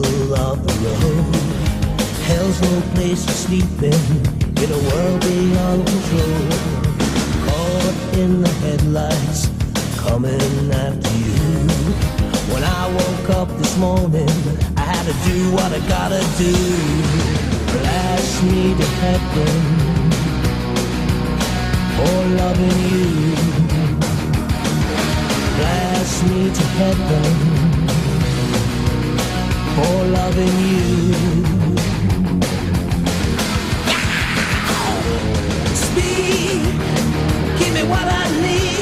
middle of the road. Hell's no place to sleep in a world beyond control. Caught in the headlights, coming after you. When I woke up this morning, I had to do what I gotta do. Blast me to heaven for loving you. Blast me to heaven for loving you. Speak, give me what I need.